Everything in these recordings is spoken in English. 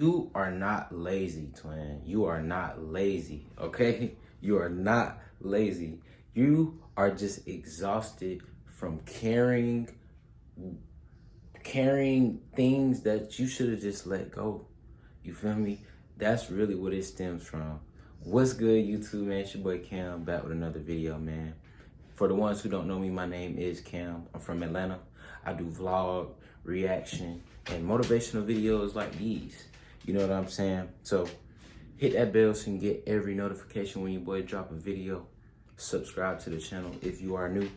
You are not lazy, twin. You are not lazy, okay? You are not lazy. You are just exhausted from carrying things that you should have just let go. You feel me? That's really what it stems from. What's good, YouTube, man? It's your boy Cam back with another video, man. For the ones who don't know me, my name is Cam. I'm from Atlanta. I do vlog, reaction, and motivational videos like these. You know what I'm saying? So hit that bell so you can get every notification when your boy drop a video. Subscribe to the channel if you are new.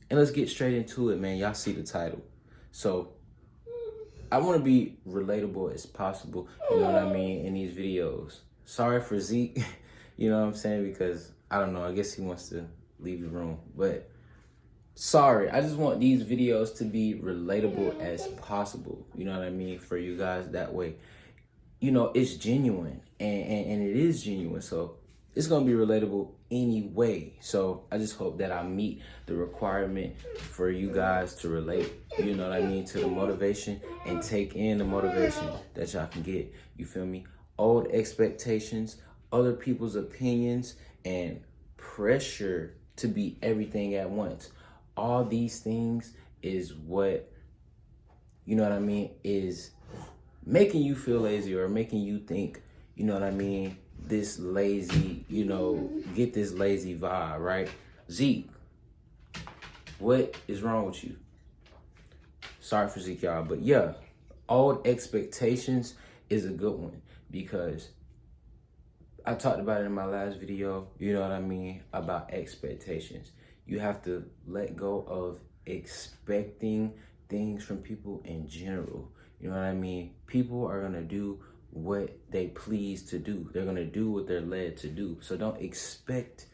And let's get straight into it, man. Y'all see the title. So I want to be relatable as possible, you know what I mean, in these videos. Sorry for Zeke, you know what I'm saying, because I don't know, I guess he wants to leave the room. But sorry, I just want these videos to be relatable as possible, you know what I mean, for you guys. That way, you know, it's genuine and it is genuine. So it's going to be relatable anyway. So I just hope that I meet the requirement for you guys to relate, you know what I mean, to the motivation and take in the motivation that y'all can get. You feel me? Old expectations, other people's opinions, and pressure to be everything at once. All these things is what, you know what I mean, is making you feel lazy or making you think, you know what I mean, this lazy, you know, get this lazy vibe, right? Zeke, what is wrong with you? Sorry for Zeke, y'all, but yeah, old expectations is a good one because I talked about it in my last video, you know what I mean, about expectations. You have to let go of expecting things from people in general. You know what I mean? People are going to do what they please to do. They're going to do what they're led to do. So don't expect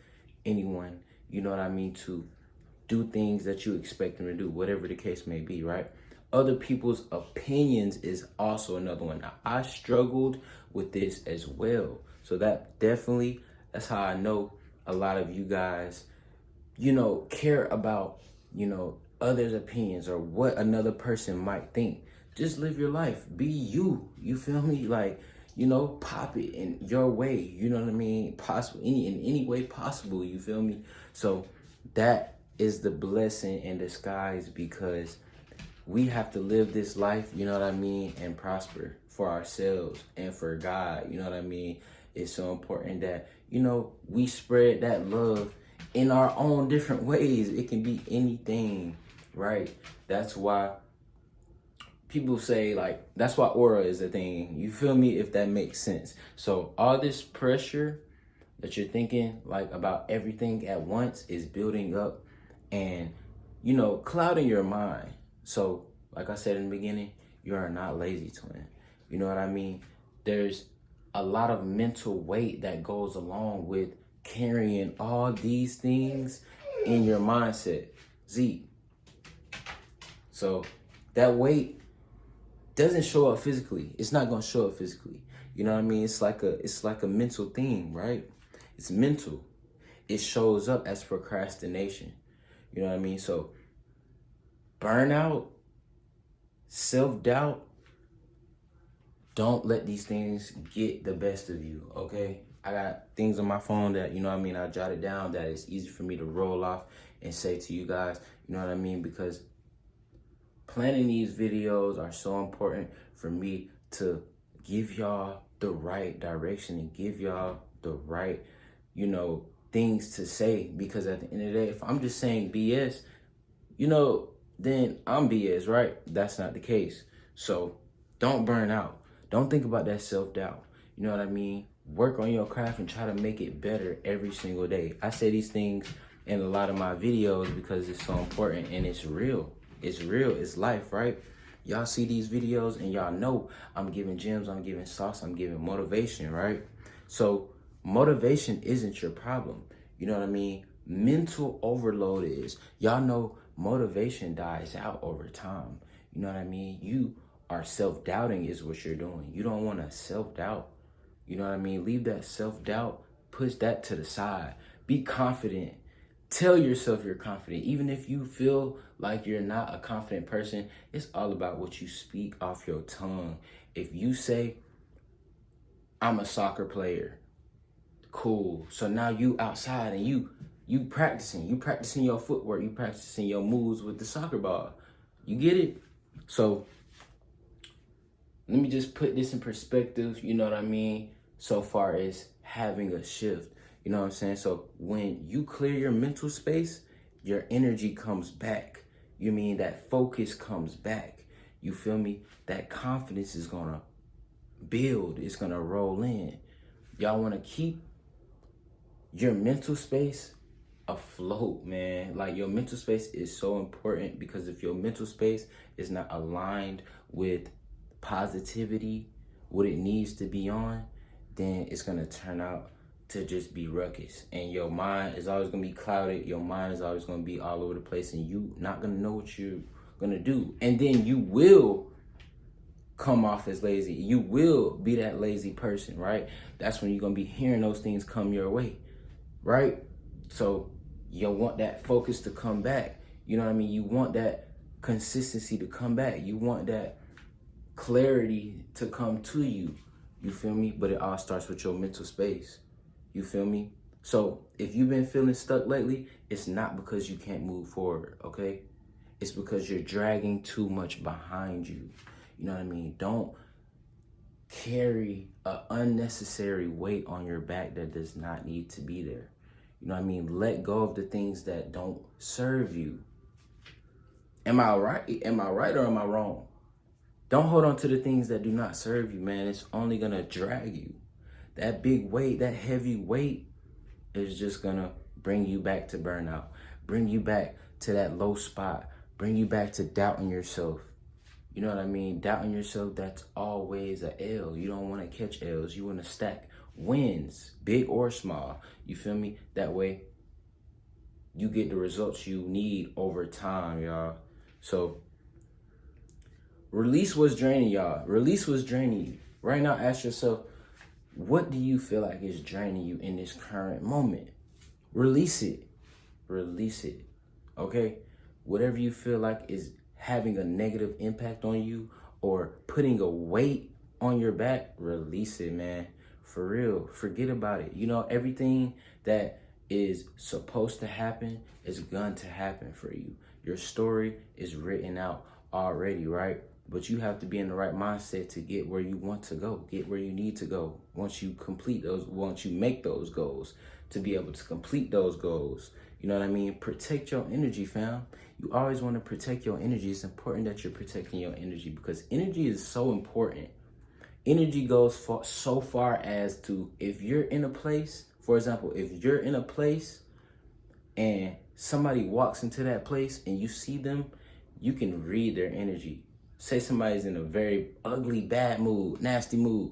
anyone, you know what I mean, to do things that you expect them to do, whatever the case may be, right? Other people's opinions is also another one. Now, I struggled with this as well. So that's how I know a lot of you guys, you know, care about, you know, others' opinions or what another person might think. Just live your life. Be you. You feel me? Like, you know, pop it in your way. You know what I mean? Possible in any way possible. You feel me? So that is the blessing in disguise because we have to live this life, you know what I mean, and prosper for ourselves and for God. You know what I mean? It's so important that, you know, we spread that love in our own different ways. It can be anything, right? That's why people say, like, that's why aura is a thing. You feel me? If that makes sense. So all this pressure that you're thinking, like, about everything at once is building up and, you know, clouding your mind. So, like I said in the beginning, you are not lazy, twin. You know what I mean? There's a lot of mental weight that goes along with carrying all these things in your mindset. Zeke. So that weight doesn't show up physically. It's not gonna show up physically. You know what I mean? It's like a mental thing, right? It's mental. It shows up as procrastination. You know what I mean? So burnout, self-doubt, don't let these things get the best of you, okay? I got things on my phone that, you know what I mean, I jotted down that it's easy for me to roll off and say to you guys, you know what I mean? Because planning these videos are so important for me to give y'all the right direction and give y'all the right, you know, things to say. Because at the end of the day, if I'm just saying BS, you know, then I'm BS, right? That's not the case. So don't burn out. Don't think about that self-doubt. You know what I mean? Work on your craft and try to make it better every single day. I say these things in a lot of my videos because it's so important and it's real. It's real. It's life, right? Y'all see these videos and y'all know I'm giving gems, I'm giving sauce, I'm giving motivation, right? So motivation isn't your problem. You know what I mean? Mental overload is. Y'all know motivation dies out over time. You know what I mean? You are self-doubting is what you're doing. You don't want to self-doubt. You know what I mean? Leave that self-doubt. Push that to the side. Be confident. Tell yourself you're confident. Even if you feel like you're not a confident person, it's all about what you speak off your tongue. If you say, I'm a soccer player. Cool. So now you outside and you practicing your footwork, you practicing your moves with the soccer ball. You get it? So let me just put this in perspective, you know what I mean? So far as having a shift, you know what I'm saying? So when you clear your mental space, your energy comes back. You mean that focus comes back. You feel me? That confidence is gonna build, it's gonna roll in. Y'all wanna keep your mental space afloat, man. Like your mental space is so important because if your mental space is not aligned with positivity, what it needs to be on, then it's gonna turn out to just be ruckus. And your mind is always gonna be clouded. Your mind is always gonna be all over the place, and you not gonna know what you're gonna do. And then you will come off as lazy. You will be that lazy person, right? That's when you're gonna be hearing those things come your way, right? So you want that focus to come back. You know what I mean? You want that consistency to come back. You want that clarity to come to you. You feel me? But it all starts with your mental space. You feel me? So if you've been feeling stuck lately, it's not because you can't move forward, okay? It's because you're dragging too much behind you. You know what I mean? Don't carry an unnecessary weight on your back that does not need to be there. You know what I mean? Let go of the things that don't serve you. Am I right? Am I right or am I wrong? Don't hold on to the things that do not serve you, man. It's only gonna drag you. That big weight, that heavy weight is just gonna bring you back to burnout, bring you back to that low spot, bring you back to doubting yourself. You know what I mean? Doubting yourself, that's always a L. You don't want to catch L's. You want to stack wins, big or small. You feel me? That way, you get the results you need over time, y'all. So, release what's draining y'all. Release what's draining you. Right now, ask yourself, what do you feel like is draining you in this current moment? Release it. Release it. Okay? Whatever you feel like is having a negative impact on you or putting a weight on your back, release it, man. For real. Forget about it. You know, everything that is supposed to happen is going to happen for you. Your story is written out already, right? But you have to be in the right mindset to get where you want to go, get where you need to go. Once you complete those, once you make those goals, to be able to complete those goals. You know what I mean? Protect your energy, fam. You always want to protect your energy. It's important that you're protecting your energy because energy is so important. Energy goes so far as to if you're in a place, for example, if you're in a place and somebody walks into that place and you see them, you can read their energy. Say somebody's in a very ugly, bad mood, nasty mood.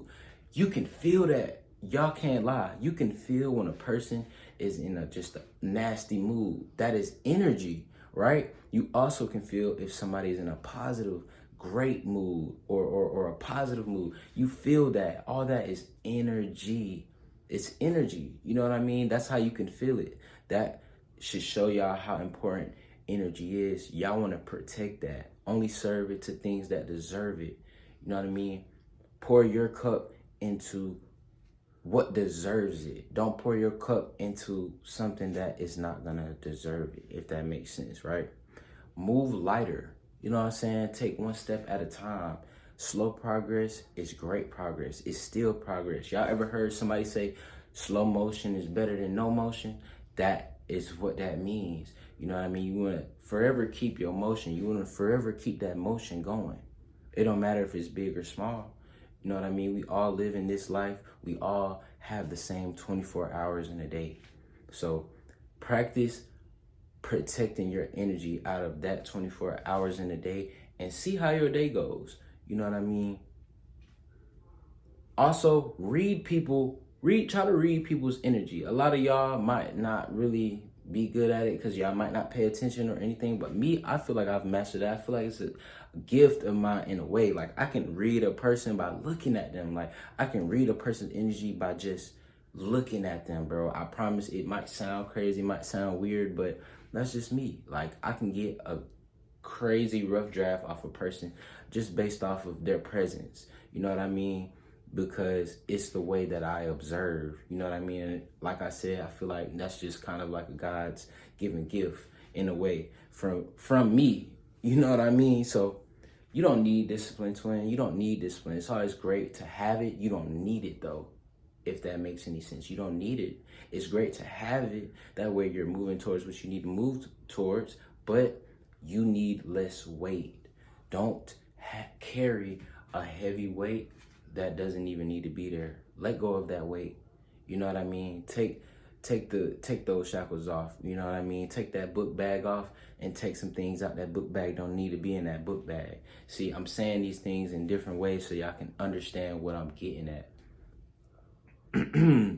You can feel that. Y'all can't lie. You can feel when a person is in just a nasty mood. That is energy, right? You also can feel if somebody's in a positive, great mood or a positive mood. You feel that. All that is energy. It's energy. You know what I mean? That's how you can feel it. That should show y'all how important energy is. Y'all want to protect that. Only serve it to things that deserve it. You know what I mean? Pour your cup into what deserves it. Don't pour your cup into something that is not gonna deserve it, if that makes sense, right? Move lighter. You know what I'm saying? Take one step at a time. Slow progress is great progress. It's still progress. Y'all ever heard somebody say slow motion is better than no motion? That is what that means. You know what I mean? You want to forever keep your motion. You want to forever keep that motion going. It don't matter if it's big or small. You know what I mean? We all live in this life. We all have the same 24 hours in a day. So practice protecting your energy out of that 24 hours in a day and see how your day goes. You know what I mean? Also, try to read people's energy. A lot of y'all might not really be good at it because y'all might not pay attention or anything. But me, I feel like I've mastered that. I feel like it's a gift of mine in a way. Like I can read a person by looking at them. Like I can read a person's energy by just looking at them, bro. I promise it might sound crazy, might sound weird, but that's just me. Like I can get a crazy rough draft off a person just based off of their presence. You know what I mean? because it's the way that I observe. You know what I mean? And like I said, I feel like that's just kind of like a God's given gift in a way from me. You know what I mean? So you don't need discipline, twin. You don't need discipline. It's always great to have it. You don't need it though, if that makes any sense. You don't need it. It's great to have it. That way you're moving towards what you need to move towards, but you need less weight. Don't carry a heavy weight that doesn't even need to be there. Let go of that weight. You know what I mean? Take those shackles off. You know what I mean? Take that book bag off and take some things out that book bag don't need to be in that book bag. See, I'm saying these things in different ways so y'all can understand what I'm getting at.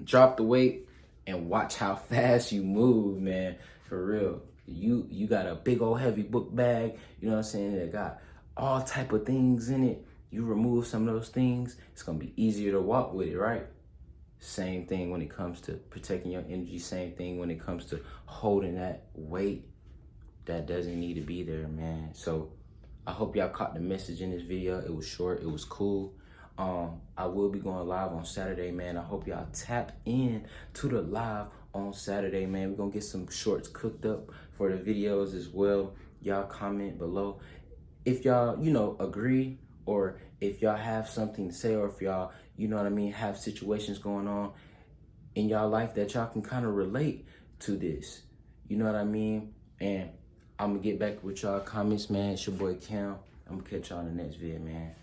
Drop the weight and watch how fast you move, man. For real. You got a big old heavy book bag, you know what I'm saying, that got all type of things in it. You remove some of those things, it's gonna be easier to walk with it, right? Same thing when it comes to protecting your energy. Same thing when it comes to holding that weight that doesn't need to be there, man. So I hope y'all caught the message in this video. It was short, it was cool. I will be going live on Saturday, man. I hope y'all tap in to the live on Saturday, man. We're gonna get some shorts cooked up for the videos as well. Y'all comment below if y'all, agree, or if y'all have something to say, or if y'all, have situations going on in y'all life that y'all can kind of relate to this. You know what I mean? And I'm gonna get back with y'all comments, man. It's your boy Cam. I'm gonna catch y'all in the next video, man.